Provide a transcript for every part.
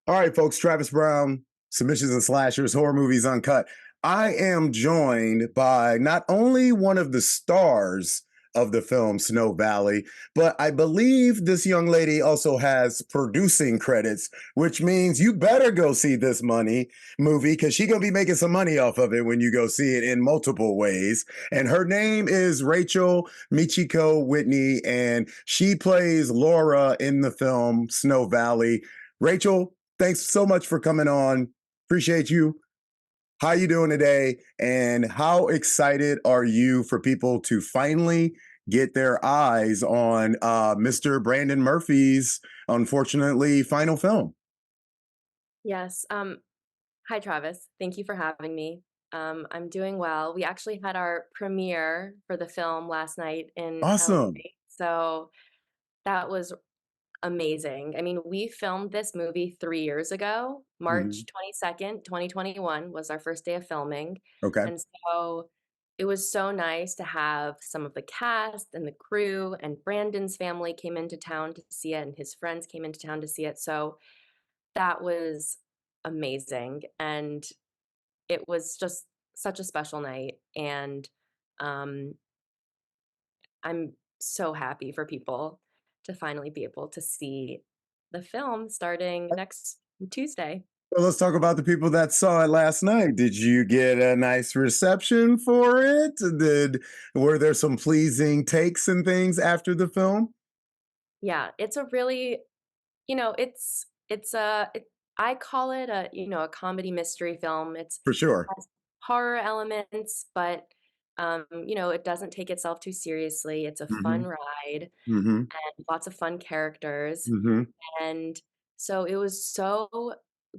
All right, folks, Travis Brown, Submissions and Slashers, Horror Movies Uncut. I am joined by not only one of the stars of the film Snow Valley, but I believe this young lady also has producing credits, which means you better go see this movie because she's gonna be making some money off of it when you go see it in multiple ways. And her name is Rachel Michiko Whitney, and she plays Laura in the film Snow Valley. Rachel, thanks so much for coming on. Appreciate you. How you doing today? And how excited are you for people to finally get their eyes on Mr. Brandon Murphy's, unfortunately, final film? Yes. Hi, Travis. Thank you for having me. I'm doing well. We actually had our premiere for the film last night in Awesome. LA. So that was amazing. I mean, we filmed this movie 3 years ago. Mhm. March 22nd, 2021 was our first day of filming. Okay. And so it was so nice to have some of the cast and the crew, and Brandon's family came into town to see it, and his friends came into town to see it. So that was amazing, and it was just such a special night, and, um, I'm so happy for people to finally be able to see the film starting next Tuesday. Well, let's talk about the people that saw it last night. Did you get a nice reception for it? Were there some pleasing takes and things after the film? Yeah, it's a really it's a it I call it a comedy mystery film. For sure. Has horror elements, but, it doesn't take itself too seriously. It's a fun Hmm. ride Hmm. and lots of fun characters, Hmm. and so it was so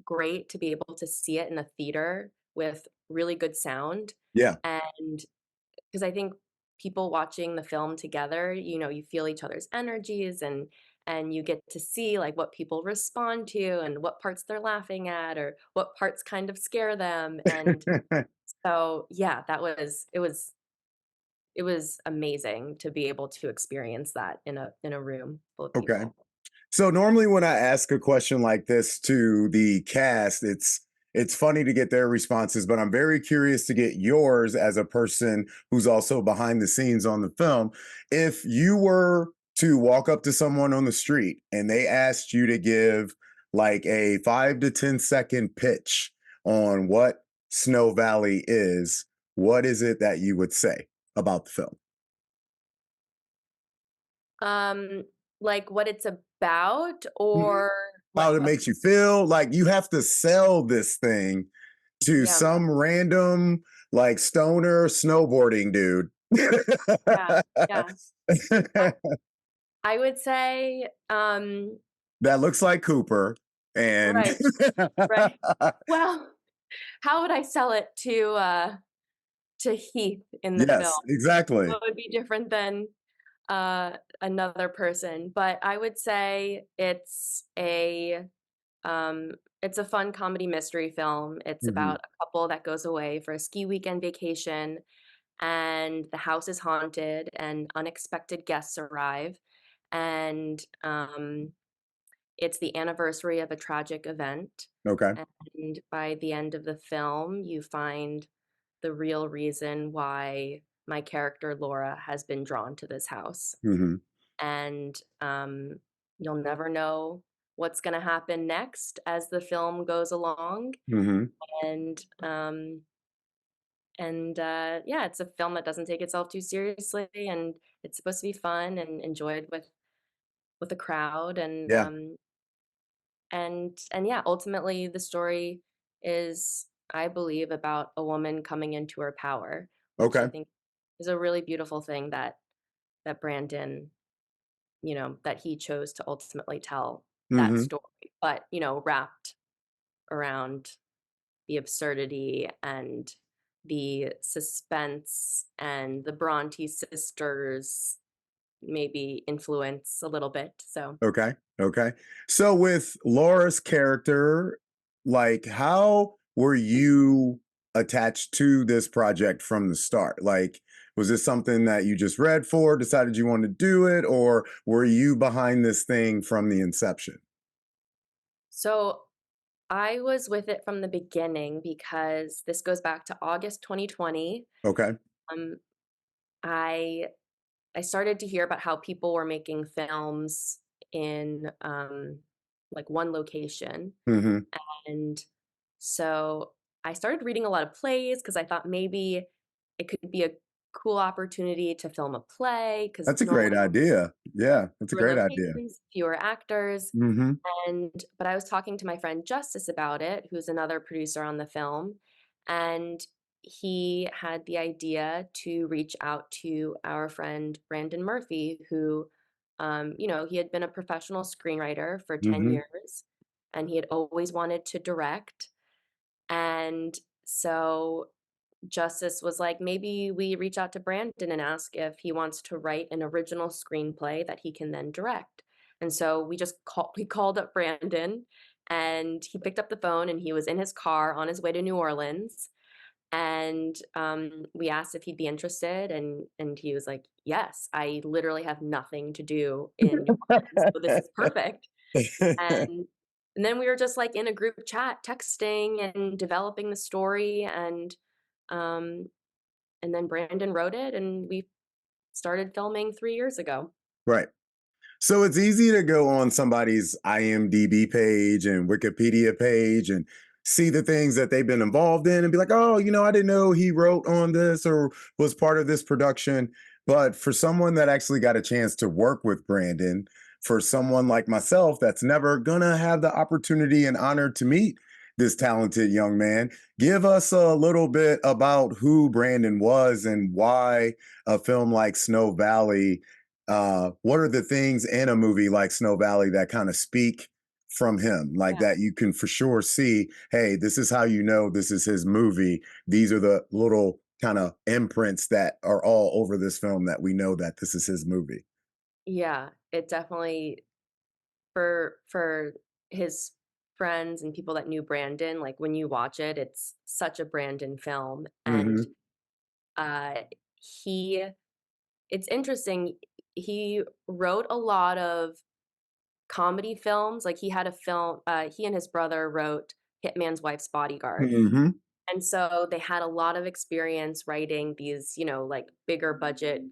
great to be able to see it in a theater with really good sound, Yeah. and because I think people watching the film together, you feel each other's energies, and you get to see, like, what people respond to and what parts they're laughing at or what parts kind of scare them, and so, yeah, it was amazing to be able to experience that in a room full of Okay. people. So normally when I ask a question like this to the cast, it's funny to get their responses, but I'm very curious to get yours as a person who's also behind the scenes on the film. If you were to walk up to someone on the street and they asked you to give like a 5 to 10 second pitch on what Snow Valley is, what is it that you would say about the film? Um, like, what it's about or How like it what makes you feel. Like you have to sell this thing to yeah, some random like stoner snowboarding dude. yeah, yeah. I I would say, That looks like Cooper. And right, right. Well, how would I sell it to Heath in the film? yes, exactly. What would be different than, another person? But I would say um, it's a fun comedy mystery film. It's Hmm. about a couple that goes away for a ski weekend vacation, and the house is haunted, and unexpected guests arrive, and, it's the anniversary of a tragic event, Okay. and by the end of the film, you find the real reason why my character Laura has been drawn to this house. Hmm. And you'll never know what's going to happen next as the film goes along. Hmm. And yeah, it's a film that doesn't take itself too seriously, and it's supposed to be fun and enjoyed with a crowd, Yeah. and yeah, ultimately the story is, I believe, about a woman coming into her power, which I Okay. think is a really beautiful thing that Brandon, that he chose to ultimately tell that Hmm. story, but, wrapped around the absurdity and the suspense and the Bronte sisters maybe influence a little bit. So Okay. Okay. So with Laura's character, like how were you attached to this project from the start? Like, was this something that you just read for, decided you wanted to do it, or were you behind this thing from the inception? so I was with it from the beginning because this goes back to August 2020. Okay. Um, I I started to hear about how people were making films in, like, one location, Mhm. and so I started reading a lot of plays because I thought maybe it could be a cool opportunity to film a play because That's a great normally idea. Yeah, that's a fewer great idea. locations, fewer actors, Mhm. but I was talking to my friend Justice about it, who's another producer on the film, and he had the idea to reach out to our friend Brandon Murphy, who, he had been a professional screenwriter for 10 Mhm. years, and he had always wanted to direct. And so Justice was like, maybe we reach out to Brandon and ask if he wants to write an original screenplay that he can then direct. And so we called up Brandon and he picked up the phone and he was in his car on his way to New Orleans. And we asked if he'd be interested, and he was like, "Yes, I literally have nothing to do in New Orleans, so this is perfect." And and then we were just, like, in a group chat texting and developing the story, um, and then Brandon wrote it, and we started filming 3 years ago. Right. So it's easy to go on somebody's IMDb page and Wikipedia page and see the things that they've been involved in and be like, oh, I didn't know he wrote on this or was part of this production. But for someone that actually got a chance to work with Brandon, for someone like myself that's never gonna have the opportunity and honor to meet this talented young man, give us a little bit about who Brandon was and why a film like Snow Valley, what are the things in a movie like Snow Valley that kind of speak from him, like Yeah. that you can for sure see, hey, this is how you know this is his movie. These are the little kind of imprints that are all over this film that we know that this is his movie. Yeah, it definitely for his friends and people that knew Brandon, like, when you watch it, it's such a Brandon film, and, Hmm. uh, he it's interesting, he wrote a lot of comedy films, like, he and his brother wrote Hitman's Wife's Bodyguard, Hmm. and so they had a lot of experience writing these, like, bigger budget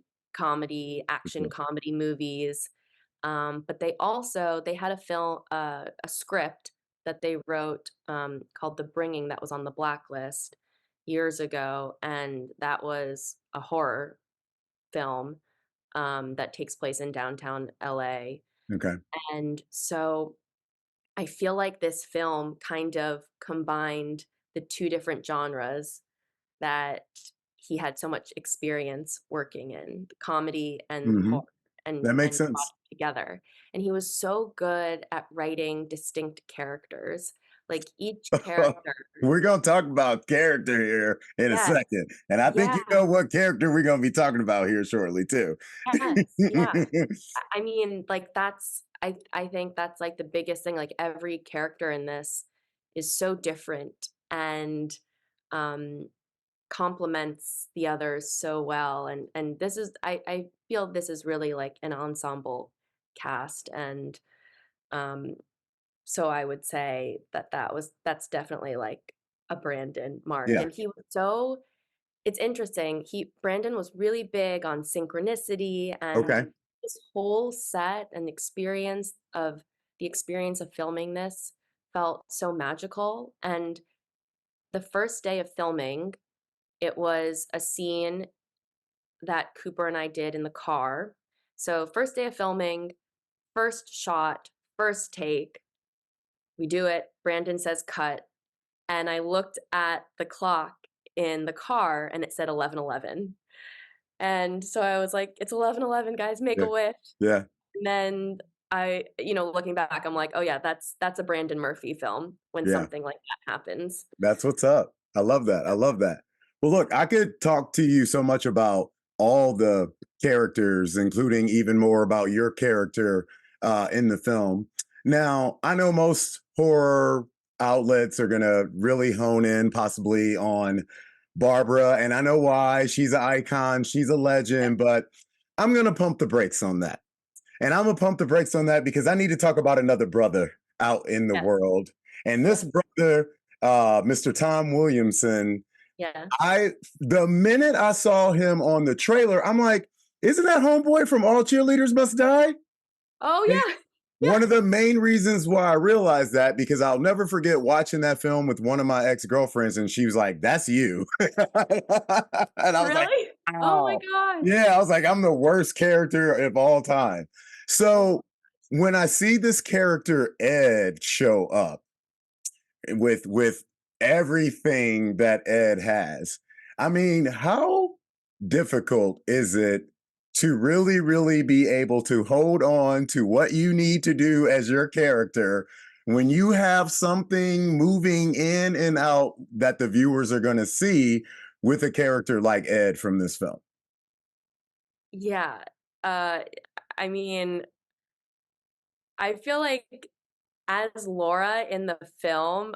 action comedy movies, but they had a script that they wrote, called The Bringing that was on the blacklist years ago, and that was a horror film, that takes place in downtown LA. Okay. And so I feel like this film kind of combined the 2 different genres that he had so much experience working in, the comedy and Hmm. horror, That makes and brought sense. it together. And he was so good at writing distinct characters. Like, each character. We're going to talk about character here in a Yes. second. And I think Yeah. you know what character we're going to be talking about here shortly, too. Yes. Yeah. I mean, like, I think that's, like, the biggest thing, like, every character in this is so different and, um, complements the others so well, and I feel this is really, like, an ensemble cast, and, um, so I would say that's definitely, like, a Brandon mark, Yeah. and he was so it's interesting, he Brandon was really big on synchronicity, and Okay. his whole set and the experience of filming this felt so magical, and the first day of filming, it was a scene that Cooper and I did in the car. So, first day of filming, first shot, first take, we do it, Brandon says cut, and I looked at the clock in the car and it said 11:11. And so I was like, "It's 11:11, guys, make Yeah. a wish." Yeah. And then looking back, I'm like, "Oh yeah, that's a Brandon Murphy film when Yeah. something like that happens." That's what's up. I love that. I love that. Well, look, I could talk to you so much about all the characters, including even more about your character in the film. Now, I know most horror outlets are going to really hone in possibly on Barbara, and I know why. She's an icon, she's a Yeah, legend, but I'm going to pump the brakes on that. And I'm going to pump the brakes on that because I need to talk about another brother out in the yes, world. And this Yes. brother, Mr. Tom Williamson, Yeah. I the minute I saw him on the trailer, I'm like, isn't that homeboy from All Cheerleaders Must Die? Oh, And yeah. one of the main reasons why I realized that, because I'll never forget watching that film with one of my ex-girlfriends, and she was like, "That's you." And I was like, Really? Oh my "Wow." gosh. Yeah, I was like, "I'm the worst character of all time." Oh, So, when I see this character Ed show up with everything that Ed has. I mean, how difficult is it to really, really be able to hold on to what you need to do as your character when you have something moving in and out that the viewers are going to see with a character like Ed from this film? yeah. Uh, I mean, I feel like as Laura in the film,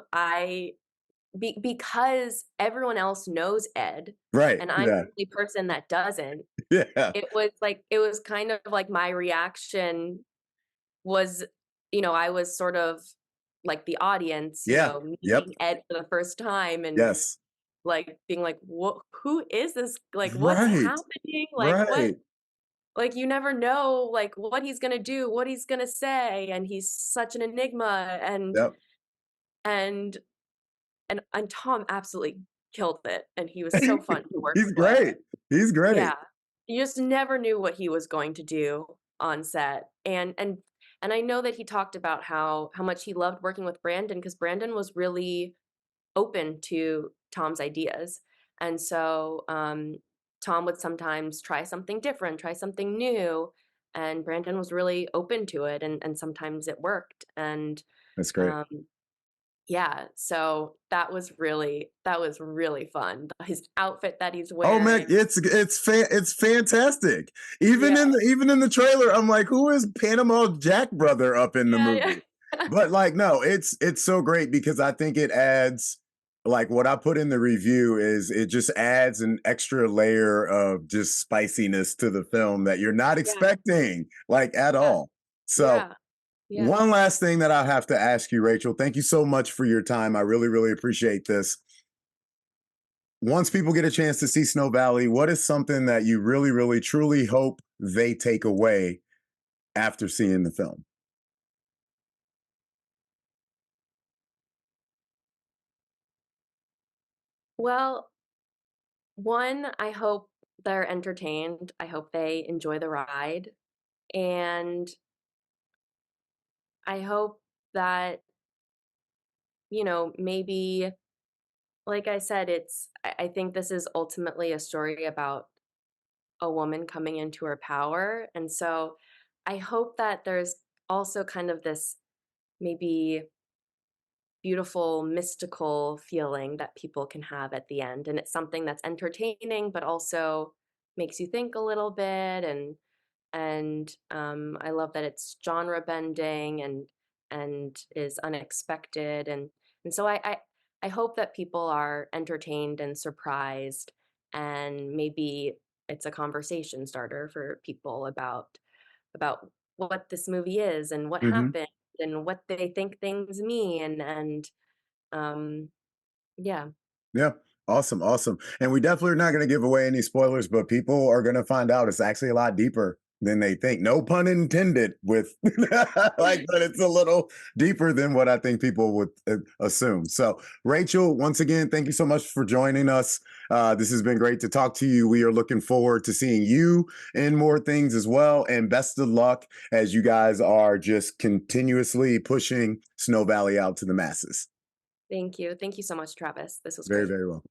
because everyone else knows Ed, Right. and I'm Yeah. the only person that doesn't, Yeah. it was kind of like my reaction was, I was sort of like the audience, Yeah. Yep. meeting Ed for the first time and Yes. like being like, "What? Who is this? Like, what's Right. happening? Like, what?" Right. Like you never know like what he's gonna do, what he's gonna say, and he's such an enigma Yep. and and Tom absolutely killed it, and he was so fun to work He's with. great. He's great. Yeah. You just never knew what he was going to do on set, and I know that he talked about how much he loved working with Brandon because Brandon was really open to Tom's ideas, and so, Tom would sometimes try something different, try something new, and Brandon was really open to it, and sometimes it worked, and, That's great. um yeah, so that was really fun. His outfit that he's Oh man, wearing. it's fantastic. Even Yeah. in the trailer, I'm like, who is Panama Jack brother up in the Yeah, yeah. movie? But like, no, it's so great because I think it adds, like what I put in the review is it just adds an extra layer of just spiciness to the film that you're not Yeah, expecting, like at yeah, all. So yeah, yeah. one last thing that I have to ask you, Rachel. Thank you so much for your time. I really, really appreciate this. Once people get a chance to see Snow Valley, what is something that you really, really, truly hope they take away after seeing the film? Well, one, I hope they're entertained, I hope they enjoy the ride, and I hope that, maybe like I said, I think this is ultimately a story about a woman coming into her power, and so I hope that there's also kind of this maybe beautiful, mystical feeling that people can have at the end, and it's something that's entertaining, but also makes you think a little bit, and I love that it's genre bending and is unexpected, and so I hope that people are entertained and surprised, and maybe it's a conversation starter for people about what this movie is and what Mhm. happened and what they think things mean, and um, yeah, Yeah. Awesome. Awesome. And we definitely are not going to give away any spoilers, but people are going to find out it's actually a lot deeper than they think. No pun intended with like, but it's a little deeper than what I think people would assume. So, Rachel, once again, thank you so much for joining us. This has been great to talk to you. We are looking forward to seeing you in more things as well. And best of luck as you guys are just continuously pushing Snow Valley out to the masses. thank you so much, Travis. This was Very, great. very well.